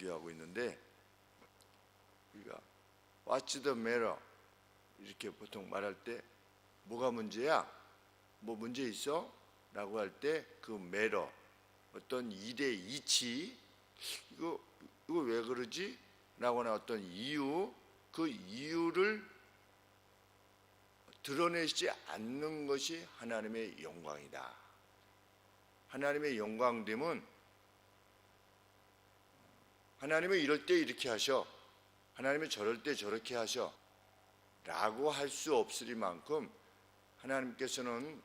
비교하고 있는데, 우리가 What's the matter? 이렇게 보통 말할 때 뭐가 문제야? 뭐 문제 있어? 라고 할 때 그 matter, 어떤 일의 이치, 이거 왜 그러지? 라거나 어떤 이유, 그 이유를 드러내지 않는 것이 하나님의 영광이다. 하나님의 영광됨은 하나님은 이럴 때 이렇게 하셔, 하나님은 저럴 때 저렇게 하셔 라고 할 수 없으리만큼 하나님께서는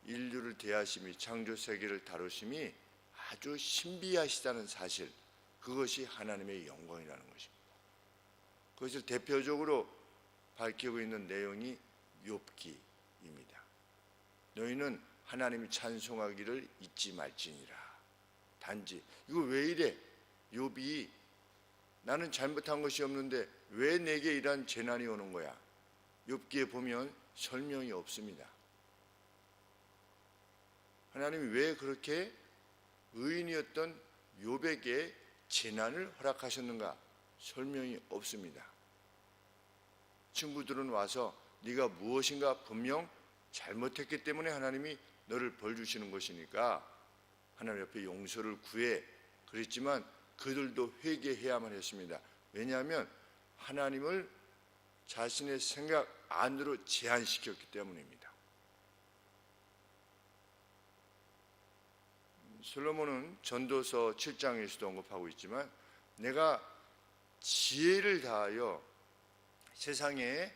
인류를 대하심이, 창조 세계를 다루심이 아주 신비하시다는 사실, 그것이 하나님의 영광이라는 것입니다. 그것을 대표적으로 밝히고 있는 내용이 욥기입니다. 너희는 하나님이 찬송하기를 잊지 말지니라. 단지 이거 왜 이래? 욥이 나는 잘못한 것이 없는데 왜 내게 이런 재난이 오는 거야? 욥기에 보면 설명이 없습니다. 하나님이 왜 그렇게 의인이었던 욥에게 재난을 허락하셨는가? 설명이 없습니다. 친구들은 와서 네가 무엇인가 분명 잘못했기 때문에 하나님이 너를 벌 주시는 것이니까 하나님 옆에 용서를 구해 그랬지만 그들도 회개해야만 했습니다. 왜냐하면 하나님을 자신의 생각 안으로 제한시켰기 때문입니다. 솔로몬은 전도서 7장에서도 언급하고 있지만 내가 지혜를 다하여 세상에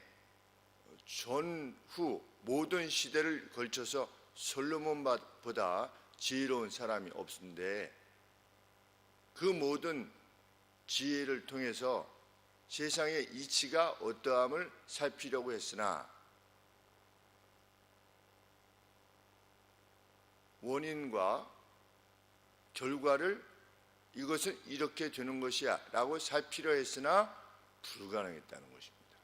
전후 모든 시대를 걸쳐서 솔로몬보다 지혜로운 사람이 없는데 그 모든 지혜를 통해서 세상의 이치가 어떠함을 살피려고 했으나 원인과 결과를 이것은 이렇게 되는 것이야 라고 살피려 했으나 불가능했다는 것입니다.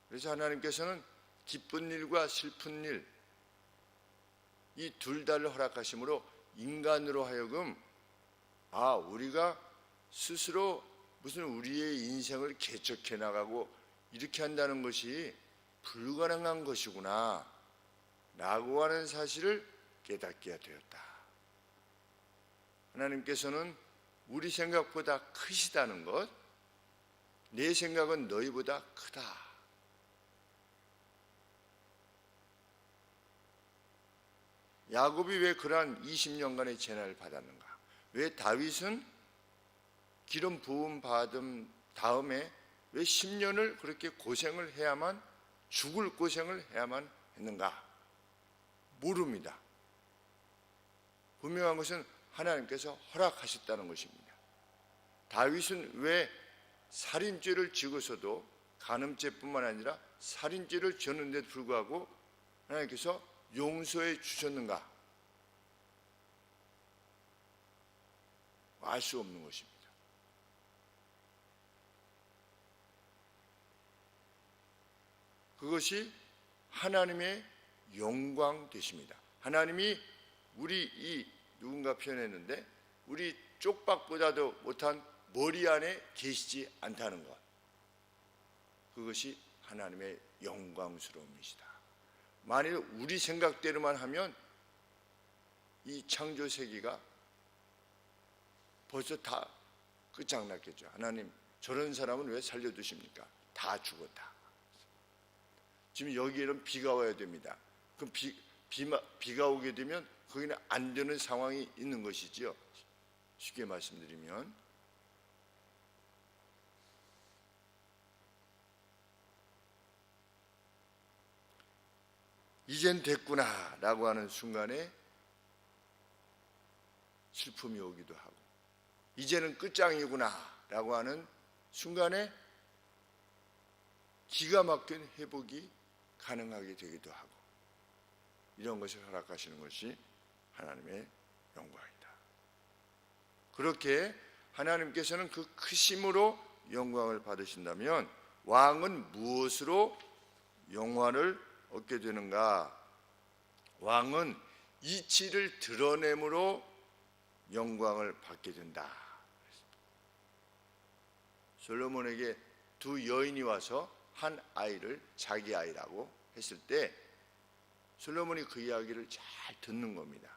그래서 하나님께서는 기쁜 일과 슬픈 일, 이 둘 다를 허락하심으로 인간으로 하여금 우리가 스스로 무슨 우리의 인생을 개척해 나가고 이렇게 한다는 것이 불가능한 것이구나 라고 하는 사실을 깨닫게 되었다. 하나님께서는 우리 생각보다 크시다는 것, 내 생각은 너희보다 크다. 야곱이 왜 그러한 20년간의 재난을 받았는가? 왜 다윗은 기름 부음 받은 다음에 왜 10년을 그렇게 고생을 해야만, 죽을 고생을 해야만 했는가? 모릅니다. 분명한 것은 하나님께서 허락하셨다는 것입니다. 다윗은 왜 살인죄를 지고서도 간음죄뿐만 아니라 살인죄를 지었는데도 불구하고 하나님께서 용서해 주셨는가? 알 수 없는 것입니다. 그것이 하나님의 영광 되십니다. 하나님이 우리 누군가 표현했는데 우리 쪽박보다도 못한 머리 안에 계시지 않다는 것, 그것이 하나님의 영광스러움이시다. 만일 우리 생각대로만 하면 이 창조 세계가 벌써 다 끝장났겠죠. 하나님 저런 사람은 왜 살려두십니까? 다 죽었다. 지금 여기에는 비가 와야 됩니다. 그럼 비가 오게 되면 거기는 안 되는 상황이 있는 것이지요. 쉽게 말씀드리면 이젠 됐구나 라고 하는 순간에 슬픔이 오기도 하고, 이제는 끝장이구나 라고 하는 순간에 기가 막힌 회복이 가능하게 되기도 하고, 이런 것을 허락하시는 것이 하나님의 영광이다. 그렇게 하나님께서는 그 크심으로 영광을 받으신다면 왕은 무엇으로 영광을 얻게 되는가? 왕은 이치를 드러냄으로 영광을 받게 된다. 솔로몬에게 두 여인이 와서 한 아이를 자기 아이라고 했을 때 솔로몬이 그 이야기를 잘 듣는 겁니다.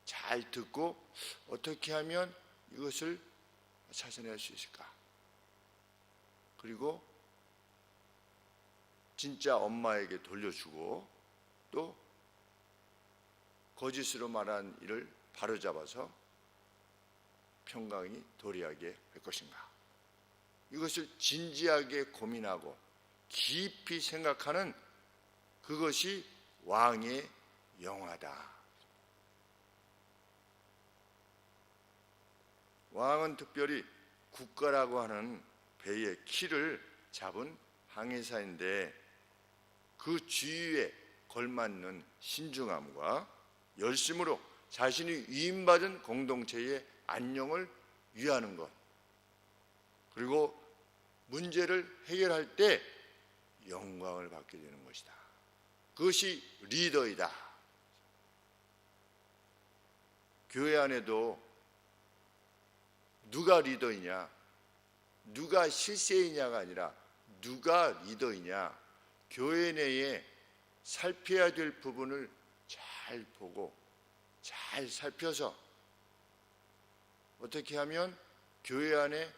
잘 듣고 어떻게 하면 이것을 찾아낼 수 있을까? 그리고 진짜 엄마에게 돌려주고 또 거짓으로 말한 일을 바로잡아서 평강이 도래하게 할 것인가? 이것을 진지하게 고민하고 깊이 생각하는 그것이 왕의 영화다. 왕은 특별히 국가라고 하는 배의 키를 잡은 항해사인데 그 주위에 걸맞는 신중함과 열심으로 자신이 위임받은 공동체의 안녕을 위하는 것, 그리고 문제를 해결할 때 영광을 받게 되는 것이다. 그것이 리더이다. 교회 안에도 누가 리더이냐, 누가 실세이냐가 아니라 누가 리더이냐, 교회 내에 살펴야 될 부분을 잘 보고 잘 살펴서 어떻게 하면 교회 안에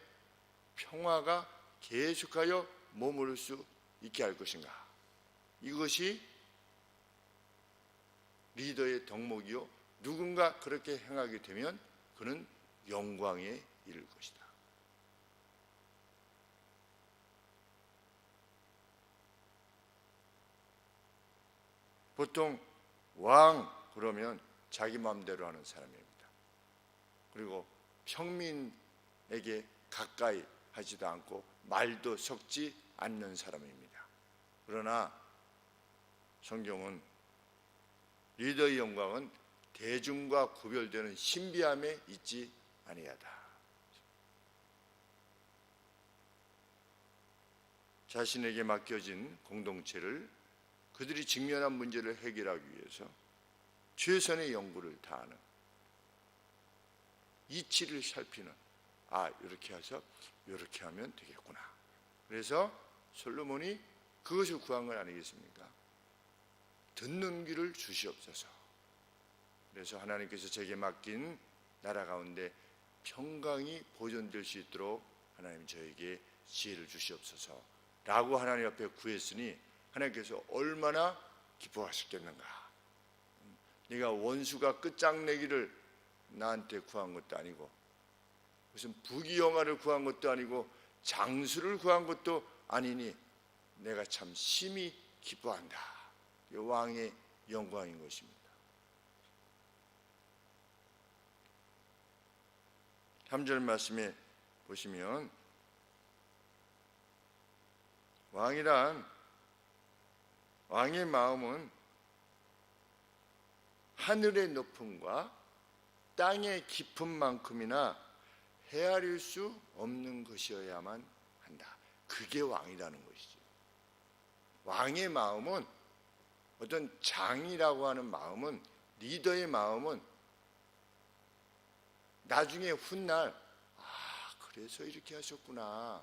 평화가 계속하여 머무를 수 있게 할 것인가. 이것이 리더의 덕목이요, 누군가 그렇게 행하게 되면 그는 영광에 이를 것이다. 보통 왕 그러면 자기 마음대로 하는 사람입니다. 그리고 평민에게 가까이 하지도 않고 말도 섞지 않는 사람입니다. 그러나 성경은 리더의 영광은 대중과 구별되는 신비함에 있지 아니하다. 자신에게 맡겨진 공동체를 그들이 직면한 문제를 해결하기 위해서 최선의 연구를 다하는, 이치를 살피는, 이렇게 해서 이렇게 하면 되겠구나. 그래서 솔로몬이 그것을 구한 건 아니겠습니까? 듣는 귀를 주시옵소서. 그래서 하나님께서 제게 맡긴 나라 가운데 평강이 보존될 수 있도록 하나님 저에게 지혜를 주시옵소서 라고 하나님 앞에 구했으니 하나님께서 얼마나 기뻐하셨겠는가. 네가 원수가 끝장내기를 나한테 구한 것도 아니고 무슨 부귀영화를 구한 것도 아니고 장수를 구한 것도 아니니 내가 참 심히 기뻐한다. 왕의 영광인 것입니다. 3절 말씀에 보시면 왕의 마음은 하늘의 높음과 땅의 깊음만큼이나 헤아릴 수 없는 것이어야만 한다. 그게 왕이라는 것이죠. 왕의 마음은, 어떤 장이라고 하는 마음은, 리더의 마음은 나중에 훗날 그래서 이렇게 하셨구나,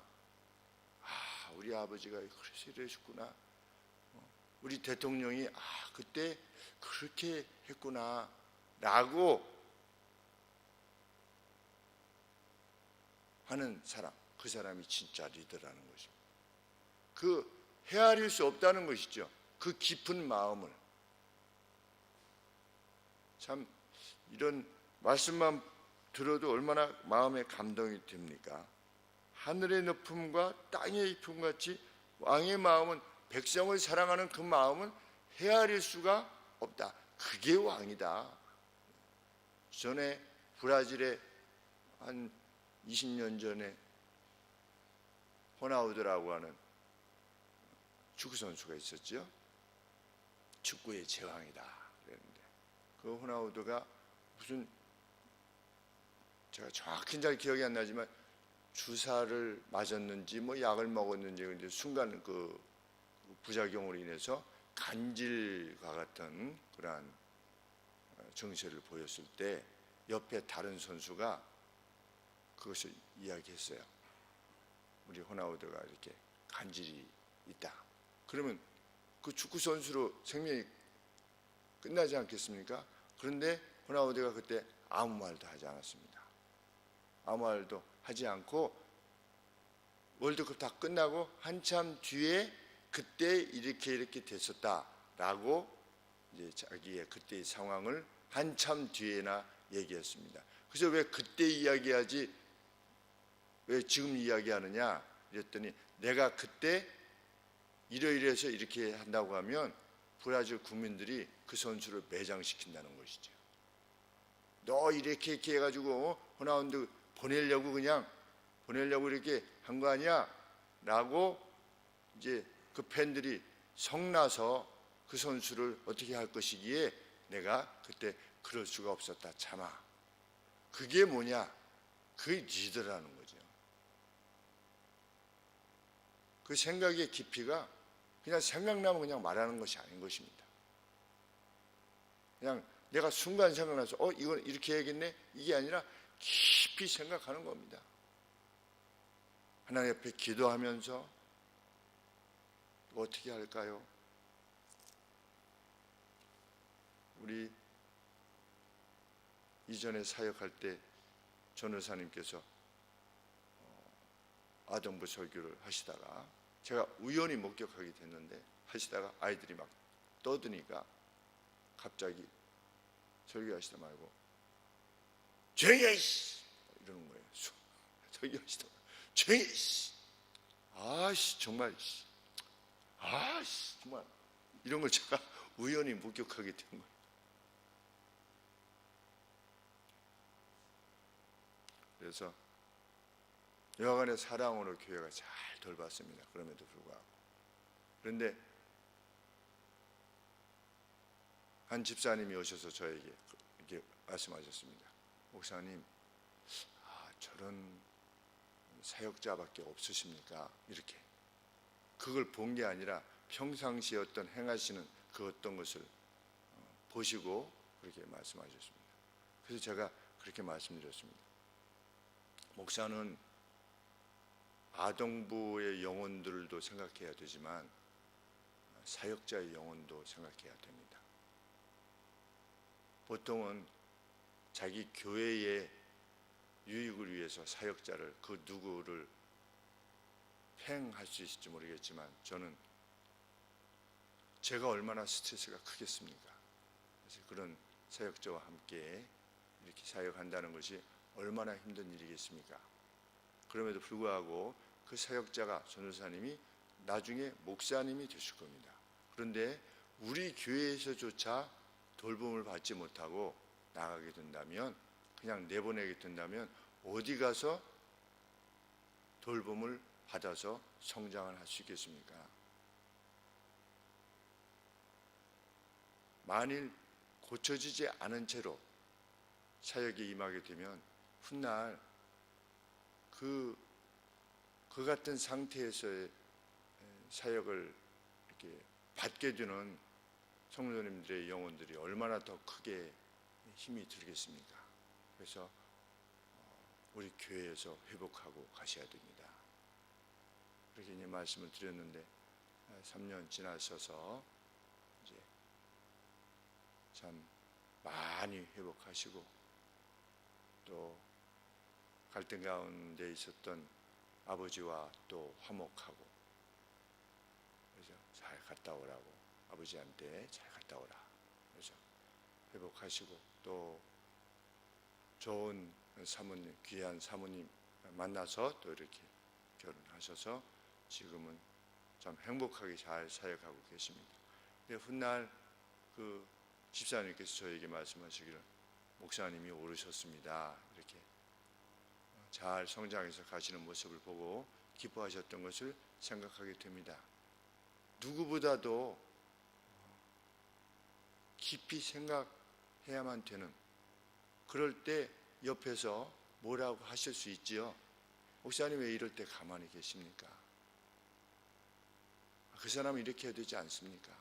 우리 아버지가 그래서 이러셨구나, 우리 대통령이 그때 그렇게 했구나 라고 하는 사람, 그 사람이 진짜 리더라는 것입니다. 그 헤아릴 수 없다는 것이죠. 그 깊은 마음을. 참 이런 말씀만 들어도 얼마나 마음에 감동이 됩니까? 하늘의 높음과 땅의 깊음 같이 왕의 마음은, 백성을 사랑하는 그 마음은 헤아릴 수가 없다. 그게 왕이다. 전에 브라질에 한 20년 전에 호나우드라고 하는 축구 선수가 있었죠. 축구의 제왕이다 그랬는데 그 호나우드가 무슨, 제가 정확히 잘 기억이 안 나지만 주사를 맞았는지 약을 먹었는지, 근데 순간 그 부작용으로 인해서 간질과 같은 그러한 증세를 보였을 때 옆에 다른 선수가 그것을 이야기했어요. 우리 호나우드가 이렇게 간질이 있다. 그러면 그 축구 선수로 생명이 끝나지 않겠습니까? 그런데 호나우드가 그때 아무 말도 하지 않았습니다. 아무 말도 하지 않고 월드컵 다 끝나고 한참 뒤에 그때 이렇게 됐었다라고 이제 자기의 그때의 상황을 한참 뒤에나 얘기했습니다. 그래서 왜 그때 이야기하지 왜 지금 이야기하느냐 이랬더니 내가 그때 이러이러해서 이렇게 한다고 하면 브라질 국민들이 그 선수를 매장시킨다는 것이죠. 너 이렇게 해가지고 호나우드 보내려고 이렇게 한 거 아니야? 라고 이제 그 팬들이 성나서 그 선수를 어떻게 할 것이기에 내가 그때 그럴 수가 없었다 참아. 그게 뭐냐? 그게 리더라는 거죠. 그 생각의 깊이가 그냥 생각나면 그냥 말하는 것이 아닌 것입니다. 그냥 내가 순간 생각나서 이건 이렇게 해야겠네 이게 아니라 깊이 생각하는 겁니다. 하나님 앞에 기도하면서 어떻게 할까요? 우리 이전에 사역할 때 전도사님께서 아동부 설교를 하시다가 제가 우연히 목격하게 됐는데 하시다가 아이들이 막 떠드니까 갑자기 설교하시다 말고 조용히 해 이러는 거예요. 설교하시다가 조용히 해 아씨 정말 아씨 정말 이런 걸 제가 우연히 목격하게 된 거예요. 그래서 여하간의 사랑으로 교회가 잘 돌봤습니다. 그럼에도 불구하고. 그런데 한 집사님이 오셔서 저에게 이렇게 말씀하셨습니다. 목사님, 저런 사역자밖에 없으십니까? 이렇게. 그걸 본 게 아니라 평상시에 어떤 행하시는 그 어떤 것을 보시고 그렇게 말씀하셨습니다. 그래서 제가 그렇게 말씀드렸습니다. 목사는 아동부의 영혼들도 생각해야 되지만 사역자의 영혼도 생각해야 됩니다. 보통은 자기 교회의 유익을 위해서 사역자를 그 누구를 팽할 수 있을지 모르겠지만 저는 제가 얼마나 스트레스가 크겠습니까? 그래서 그런 사역자와 함께 이렇게 사역한다는 것이 얼마나 힘든 일이겠습니까? 그럼에도 불구하고 그 사역자가 전도사님이 나중에 목사님이 되실 겁니다. 그런데 우리 교회에서조차 돌봄을 받지 못하고 나가게 된다면 그냥 내보내게 된다면 어디 가서 돌봄을 받아서 성장을 할 수 있겠습니까? 만일 고쳐지지 않은 채로 사역에 임하게 되면 훗날 그 같은 상태에서의 사역을 이렇게 받게 되는 성도님들의 영혼들이 얼마나 더 크게 힘이 들겠습니까? 그래서 우리 교회에서 회복하고 가셔야 됩니다. 그렇게 이제 말씀을 드렸는데 3년 지나셔서 이제 참 많이 회복하시고 또 갈등 가운데 있었던 아버지와 또 화목하고 그래서 잘 갔다 오라고 아버지한테 잘 갔다 오라 그래서 회복하시고 또 좋은 사모님 귀한 사모님 만나서 또 이렇게 결혼하셔서 지금은 참 행복하게 잘 사역하고 계십니다. 근데 훗날 그 집사님께서 저에게 말씀하시기를 목사님이 오르셨습니다. 이렇게 잘 성장해서 가시는 모습을 보고 기뻐하셨던 것을 생각하게 됩니다. 누구보다도 깊이 생각해야만 되는 그럴 때 옆에서 뭐라고 하실 수 있지요? 목사님 왜 이럴 때 가만히 계십니까? 그 사람은 이렇게 해야 되지 않습니까?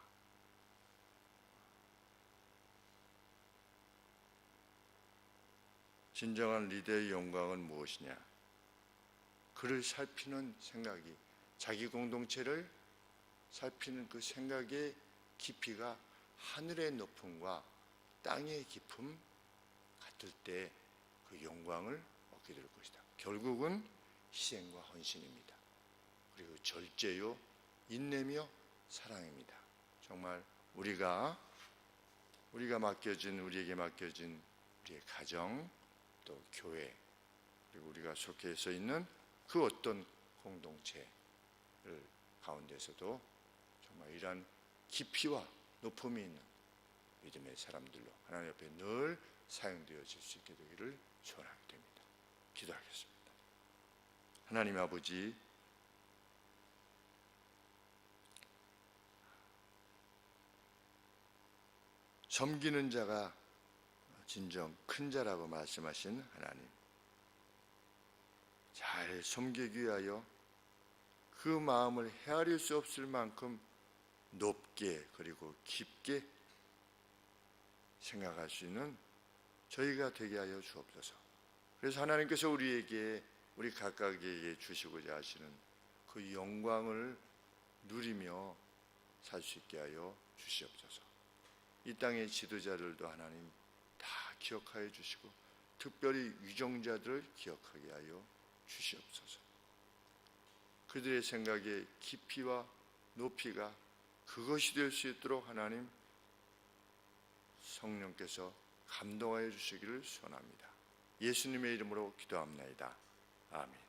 진정한 리더의 영광은 무엇이냐? 그를 살피는 생각이, 자기 공동체를 살피는 그 생각의 깊이가 하늘의 높음과 땅의 깊음 같을 때 그 영광을 얻게 될 것이다. 결국은 희생과 헌신입니다. 그리고 절제요, 인내며 사랑입니다. 정말 우리에게 맡겨진 우리의 가정, 또 교회, 그리고 우리가 속해서 있는 그 어떤 공동체를 가운데서도 정말 이러한 깊이와 높음이 있는 믿음의 사람들로 하나님 옆에 늘 사용되어질 수 있게 되기를 소원하게 됩니다. 기도하겠습니다. 하나님 아버지, 섬기는 자가 진정 큰 자라고 말씀하신 하나님, 잘 섬기기 위하여 그 마음을 헤아릴 수 없을 만큼 높게 그리고 깊게 생각할 수 있는 저희가 되게 하여 주옵소서. 그래서 하나님께서 우리 각각에게 주시고자 하시는 그 영광을 누리며 살 수 있게 하여 주시옵소서. 이 땅의 지도자들도 하나님 다 기억하여 주시고 특별히 위정자들을 기억하게 하여 주시옵소서. 그들의 생각의 깊이와 높이가 그것이 될 수 있도록 하나님 성령께서 감동하여 주시기를 소원합니다. 예수님의 이름으로 기도합니다. 아멘.